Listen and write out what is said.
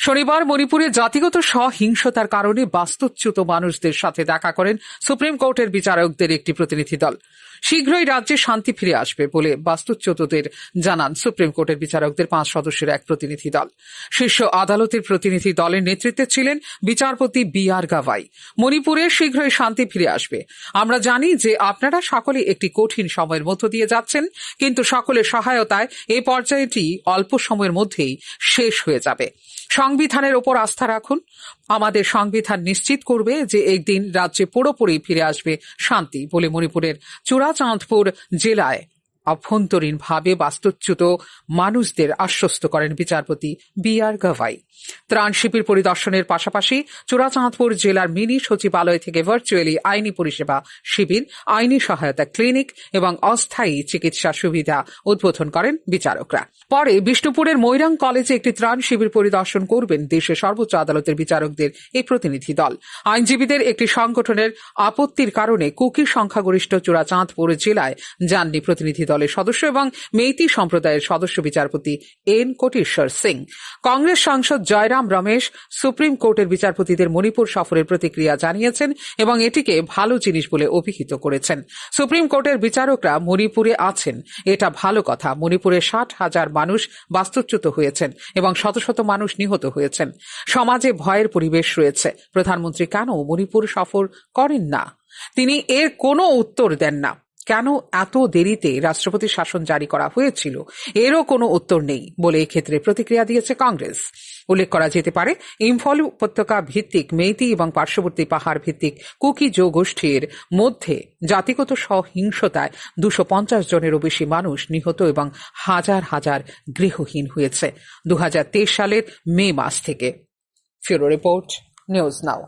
শনিবার মণিপুরে জাতিগত সহিংসতার কারণে বাস্তুচ্যুত মানুষদের সাথে দেখা করেন সুপ্রিম কোর্টের বিচারকদের একটি প্রতিনিধি দল। শীঘ্রই রাজ্যে শান্তি ফিরে আসবে বলে বাস্তুচ্যুতদের জানান সুপ্রিম কোর্টের বিচারকদের 5 সদস্যের এক প্রতিনিধি দল। শীর্ষ আদালতের প্রতিনিধি দলের নেতৃত্বে ছিলেন বিচারপতি বি.আর. গাভাই। মণিপুরে শীঘ্রই শান্তি ফিরে আসবে। আমরা জানি যে আপনারা সকলে একটি কঠিন সময়ের মধ্য দিয়ে যাচ্ছেন, কিন্তু সকলের সহায়তায় এই পর্যায়টি অল্প সময়ের মধ্যেই শেষ হয়ে যাবে। সংবিধানের ওপর আস্থা রাখুন। আমাদের সংবিধান নিশ্চিত করবে যে একদিন রাজ্যে পুরোপুরি ফিরে আসবে শান্তি বলে মণিপুরের চূড়াচাঁদপুর জেলায় অভ্যন্তরীণভাবে বাস্তুচ্যুত মানুষদের আশ্বস্ত করেন বিচারপতি বি.আর. গাভাই। ত্রাণ শিবির পরিদর্শনের পাশাপাশি চূড়াচাঁদপুর জেলার মিনি সচিবালয় থেকে ভার্চুয়ালি আইনি পরিষেবা শিবির, আইনি সহায়তা ক্লিনিক এবং অস্থায়ী চিকিৎসা সুবিধা উদ্বোধন করেন বিচারকরা। পরে বিষ্ণুপুরের মৈরাং কলেজে একটি ত্রাণ শিবির পরিদর্শন করবেন দেশের সর্বোচ্চ আদালতের বিচারকদের এই প্রতিনিধি দল। আইনজীবীদের একটি সংগঠনের আপত্তির কারণে কুকি সংখ্যাগরিষ্ঠ চূড়াচাঁদপুর জেলায় যাননি প্রতিনিধি দলের সদস্য এবং মেইতি সম্প্রদায়ের সদস্য বিচারপতি এন কোটেশ্বর সিং। কংগ্রেস সাংসদ জয়রাম রমেশ সুপ্রিম কোর্টের বিচারপতিদের মণিপুর সফরের প্রতিক্রিয়া জানিয়েছেন এবং এটিকে ভালো জিনিস বলে অভিহিত করেছেন। সুপ্রিম কোর্টের বিচারকরা মণিপুরে আছেন, এটা ভালো কথা। মণিপুরে 60,000 মানুষ বাস্তুচ্যুত হয়েছেন এবং শত শত মানুষ নিহত হয়েছেন। সমাজে ভয়ের পরিবেশ রয়েছে। প্রধানমন্ত্রী কেন মণিপুর সফর করেন না? তিনি এর কোনো উত্তর দেন না। কেন এত দেরিতে রাষ্ট্রপতি শাসন জারি করা হয়েছিল এরও কোনো উত্তর নেই বলে এক্ষেত্রে প্রতিক্রিয়া দিয়েছে কংগ্রেস। উল্লেখ করা যেতে পারে, ইম্ফল উপত্যকা ভিত্তিক মেইতি এবং পার্শ্ববর্তী পাহাড় ভিত্তিক কুকি জনগোষ্ঠীর মধ্যে জাতিগত সহিংসতায় 250 জনেরও বেশি মানুষ নিহত এবং হাজার হাজার গৃহহীন হয়েছে 2023 সালের মে মাস থেকে। ফিউরো রিপোর্ট, নিউজ নাও।